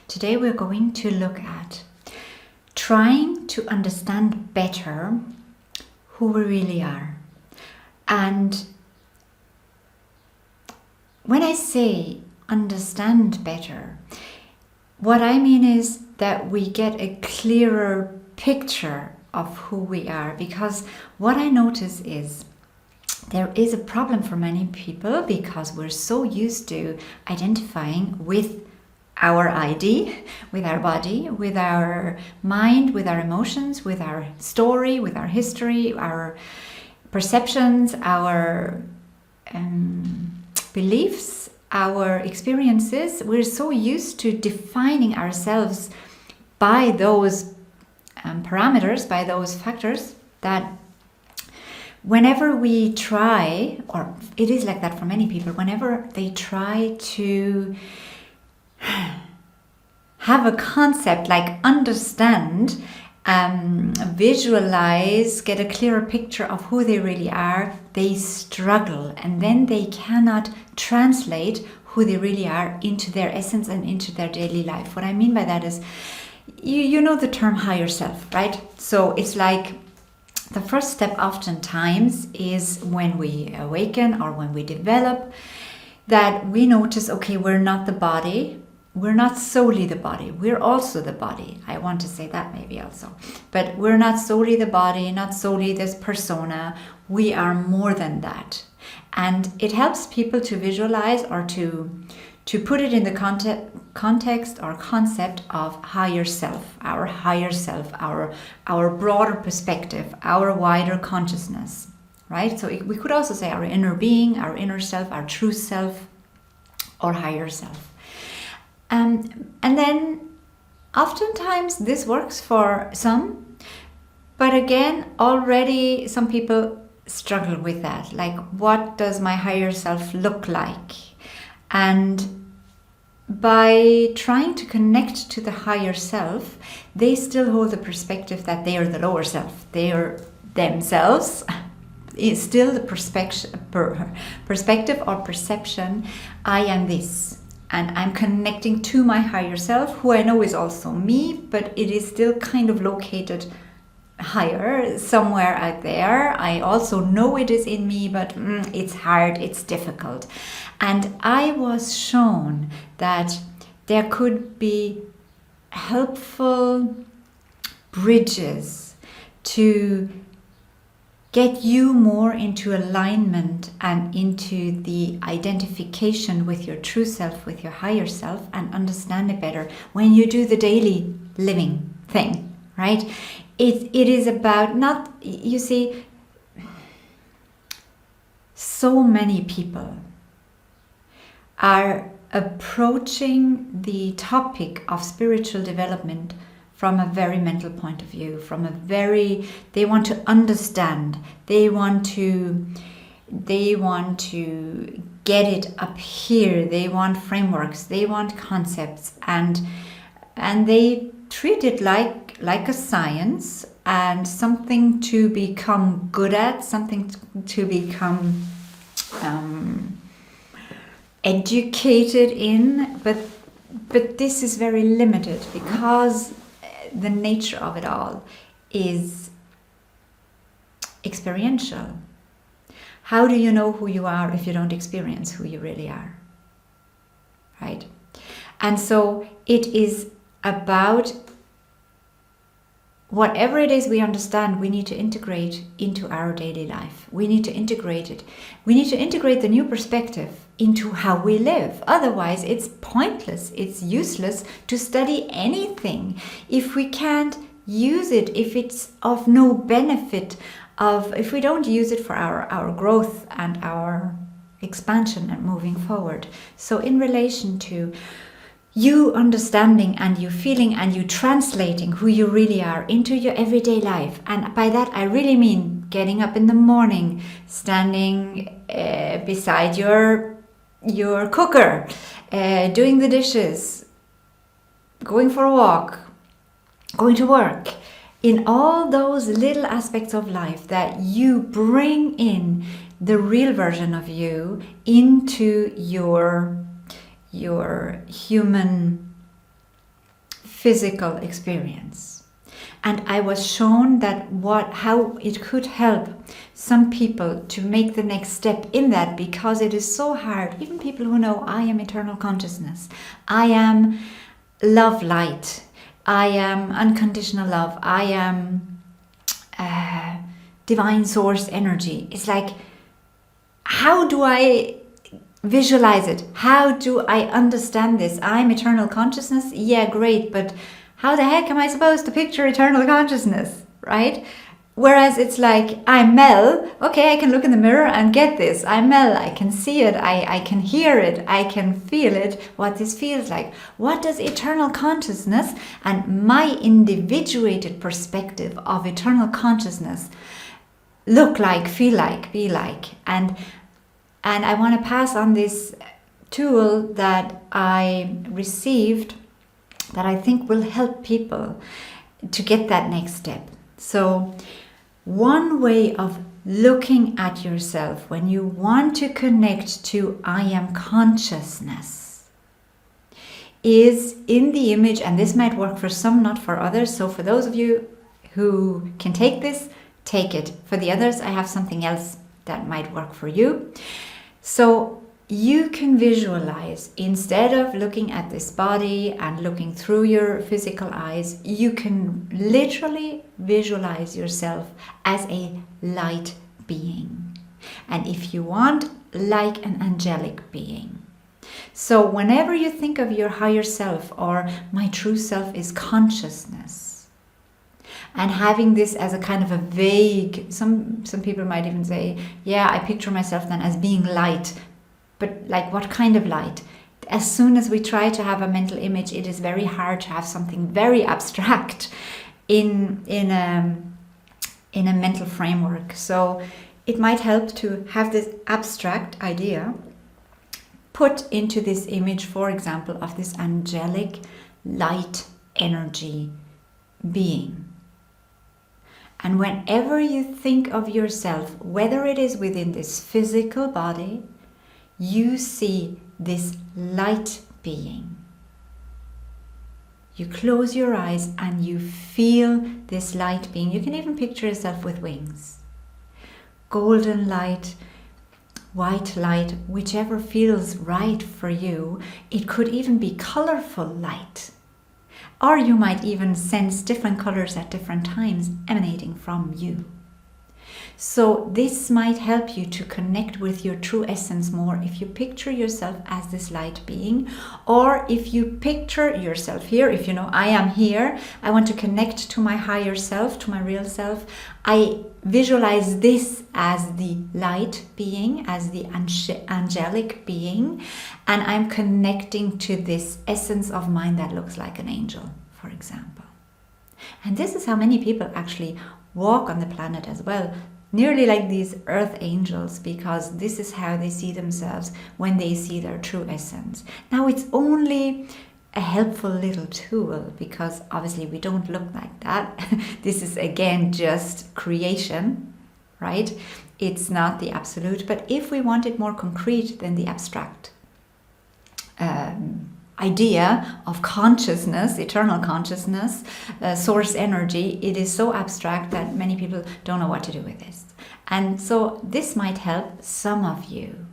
Today we're going to look at trying to understand better who we really are. And when I say understand better, what I mean is that we get a clearer picture of who we are, because what I notice is there is a problem for many people because we're so used to identifying with our ID, with our body, with our mind, with our emotions, with our story, with our history, our perceptions, our beliefs, our experiences. We're so used to defining ourselves by those parameters, by those factors, that whenever we try, or it is like that for many people, whenever they try to have a concept like understand, visualize, get a clearer picture of who they really are, they struggle, and then they cannot translate who they really are into their essence and into their daily life. What I mean by that is, you know the term higher self, right? So it's like the first step oftentimes is when we awaken or when we develop, that we notice, okay, we're not the body. We're not solely the body. We're also the body. I want to say that maybe also. But we're not solely the body, not solely this persona. We are more than that. And it helps people to visualize or to put it in the context or concept of higher self, our broader perspective, our wider consciousness, right? So we could also say our inner being, our inner self, our true self, or higher self. And then oftentimes this works for some, but again, already some people struggle with that. Like, what does my higher self look like? And by trying to connect to the higher self, they still hold the perspective that they are the lower self. They are themselves. It's still the perspective or perception, I am this. And I'm connecting to my higher self, who I know is also me, but it is still kind of located higher, somewhere out there. I also know it is in me, but it's hard, it's difficult. And I was shown that there could be helpful bridges to get you more into alignment and into the identification with your true self, with your higher self, and understand it better when you do the daily living thing, right? It is about not, you see, so many people are approaching the topic of spiritual development from a very mental point of view, they want to understand, they want to get it up here, they want frameworks, they want concepts, and they treat it like a science and something to become good at, something to become educated in, but this is very limited because the nature of it all is experiential. How do you know who you are if you don't experience who you really are? Right? And so it is about whatever it is we understand, we need to integrate into our daily life. We need to integrate it. We need to integrate the new perspective into how we live. Otherwise, it's pointless, it's useless to study anything if we can't use it, if it's of no benefit, if we don't use it for our growth and our expansion and moving forward. So in relation to you understanding and you feeling and you translating who you really are into your everyday life. And by that, I really mean getting up in the morning, standing beside your cooker, doing the dishes, going for a walk, going to work. In all those little aspects of life that you bring in the real version of you into your human physical experience. And I was shown that how it could help some people to make the next step in that, because it is so hard. Even people who know I am eternal consciousness, I am love light, I am unconditional love, I am divine source energy. It's like, how do I visualize it? How do I understand this? I'm eternal consciousness. Yeah, great, but how the heck am I supposed to picture eternal consciousness, right? Whereas it's like, I'm Mel. Okay, I can look in the mirror and get this. I'm Mel. I can see it. I can hear it. I can feel it, what this feels like. What does eternal consciousness and my individuated perspective of eternal consciousness look like, feel like, be like? And I want to pass on this tool that I received that I think will help people to get that next step. So one way of looking at yourself when you want to connect to I am consciousness is in the image, and this might work for some, not for others. So for those of you who can take this, take it. For the others, I have something else that might work for you. So you can visualize, instead of looking at this body and looking through your physical eyes, you can literally visualize yourself as a light being. And if you want, like an angelic being. So whenever you think of your higher self, or my true self is consciousness, and having this as a kind of a vague, some people might even say, yeah, I picture myself then as being light. But like, what kind of light? As soon as we try to have a mental image, it is very hard to have something very abstract in a mental framework. So it might help to have this abstract idea put into this image, for example, of this angelic light energy being. And whenever you think of yourself, whether it is within this physical body, you see this light being. You close your eyes and you feel this light being. You can even picture yourself with wings. Golden light, white light, whichever feels right for you. It could even be colorful light. Or you might even sense different colors at different times emanating from you. So this might help you to connect with your true essence more if you picture yourself as this light being, or if you picture yourself here, if you know I am here, I want to connect to my higher self, to my real self. I visualize this as the light being, as the angelic being, and I'm connecting to this essence of mine that looks like an angel, for example. And this is how many people actually walk on the planet as well. Nearly like these earth angels, because this is how they see themselves when they see their true essence. Now it's only a helpful little tool, because obviously we don't look like that. This is again just creation, right? It's not the absolute, but if we want it more concrete than the abstract idea of consciousness, eternal consciousness, source energy, it is so abstract that many people don't know what to do with this. And so this might help some of you,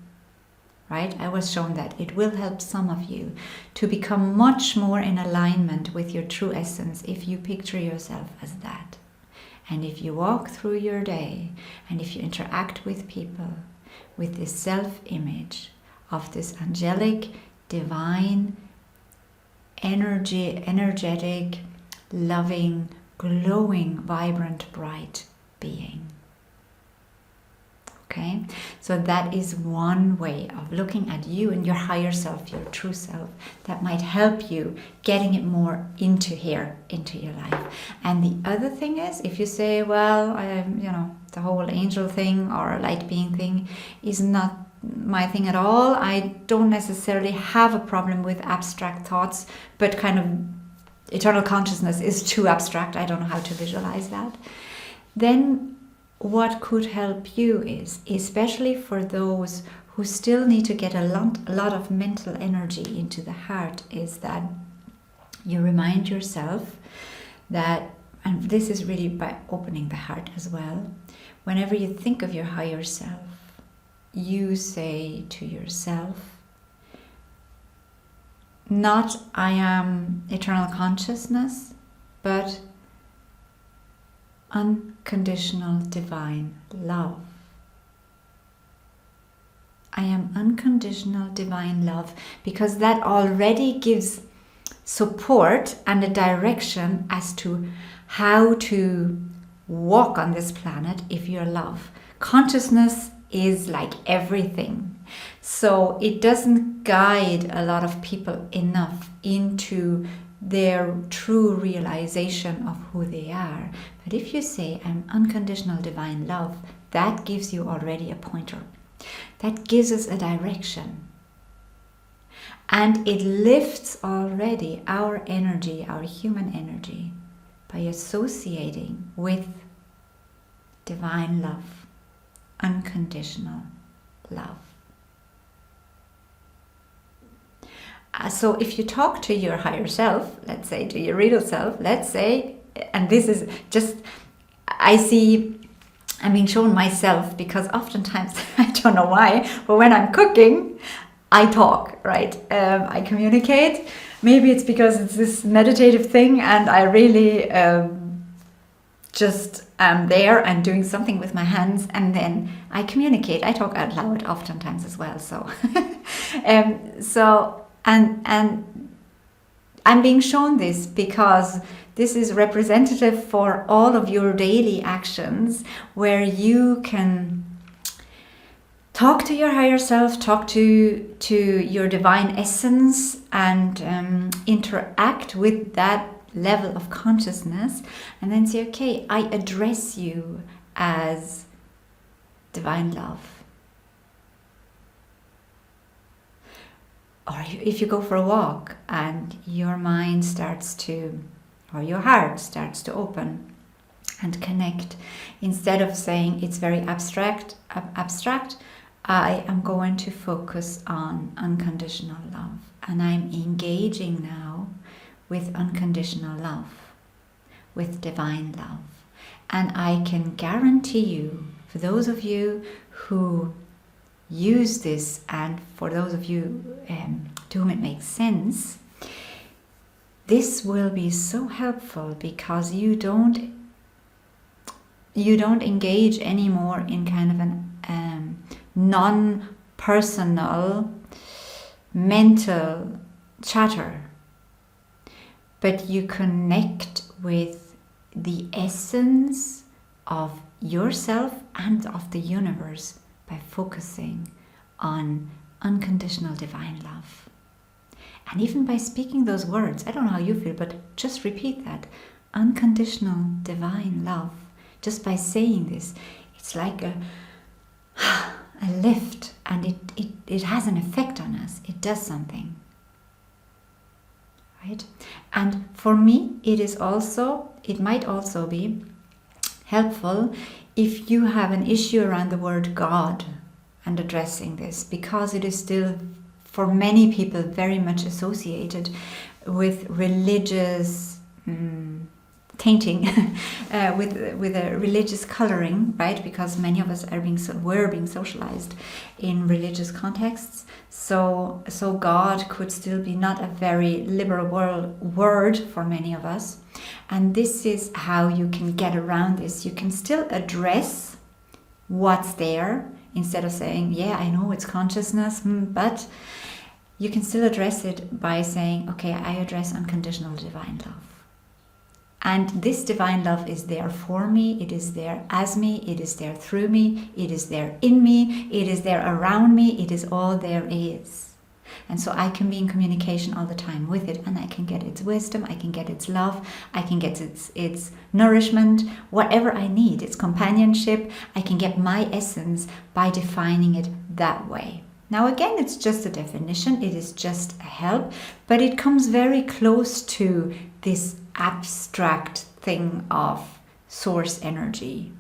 right? I was shown that it will help some of you to become much more in alignment with your true essence if you picture yourself as that. And if you walk through your day, and if you interact with people with this self-image of this angelic, divine, energetic, loving, glowing, vibrant, bright being. Okay, so that is one way of looking at you and your higher self, your true self, that might help you getting it more into here, into your life. And the other thing is, if you say, well, the whole angel thing or light being thing is not my thing at all, I don't necessarily have a problem with abstract thoughts, but kind of eternal consciousness is too abstract, I don't know how to visualize that, then what could help you is, especially for those who still need to get a lot of mental energy into the heart, is that you remind yourself that, and this is really by opening the heart as well, whenever you think of your higher self, you say to yourself, not I am eternal consciousness, but unconditional divine love. I am unconditional divine love, because that already gives support and a direction as to how to walk on this planet if you're love. Consciousness is like everything. So it doesn't guide a lot of people enough into their true realization of who they are. But if you say, I'm unconditional divine love, that gives you already a pointer. That gives us a direction. And it lifts already our energy, our human energy, by associating with divine love, unconditional love. So if you talk to your higher self, let's say to your real self, let's say, and this is just, I'm being shown myself, because oftentimes, I don't know why, but when I'm cooking, I talk, right? I communicate. Maybe it's because it's this meditative thing and I really just am there and doing something with my hands, and then I communicate. I talk out loud oftentimes as well. So, and I'm being shown this because this is representative for all of your daily actions, where you can talk to your higher self, talk to your divine essence, and interact with that level of consciousness, and then say, okay, I address you as divine love. Or if you go for a walk and your mind starts to, or your heart starts to open and connect, instead of saying it's very abstract, I am going to focus on unconditional love, and I'm engaging now with unconditional love, with divine love. And I can guarantee you, for those of you who use this, and for those of you to whom it makes sense, this will be so helpful, because you don't engage anymore in kind of an non-personal mental chatter, but you connect with the essence of yourself and of the universe by focusing on unconditional divine love. And even by speaking those words, I don't know how you feel, but just repeat that, unconditional divine love. Just by saying this, it's like a lift, and it has an effect on us. It does something, right? And for me, it might also be helpful if you have an issue around the word God and addressing this, because it is still, for many people, very much associated with religious tainting, with a religious coloring, right? Because many of us were being socialized in religious contexts. So God could still be not a very liberal word for many of us. And this is how you can get around this. You can still address what's there, instead of saying, yeah, I know it's consciousness, but you can still address it by saying, okay, I address unconditional divine love. And this divine love is there for me, it is there as me, it is there through me, it is there in me, it is there around me, it is all there is. And so I can be in communication all the time with it, and I can get its wisdom, I can get its love, I can get its nourishment, whatever I need, its companionship. I can get my essence by defining it that way. Now again, it's just a definition, it is just a help, but it comes very close to this abstract thing of source energy,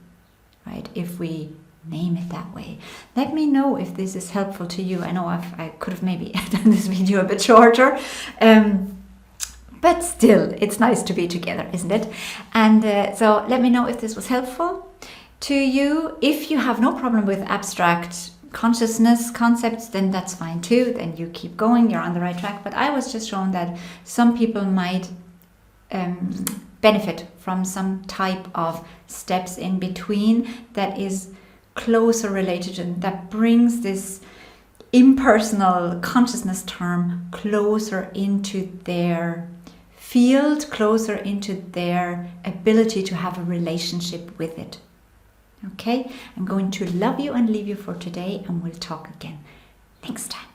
right? If we name it that way. Let me know if this is helpful to you. I know I could have maybe done this video a bit shorter, but But still, it's nice to be together, isn't it? And so let me know if this was helpful to you. If you have no problem with abstract consciousness concepts, then that's fine too. Then you keep going, you're on the right track. But I was just showing that some people might benefit from some type of steps in between that is closer related and that brings this impersonal consciousness term closer into their field, closer into their ability to have a relationship with it. Okay, I'm going to love you and leave you for today, and we'll talk again next time.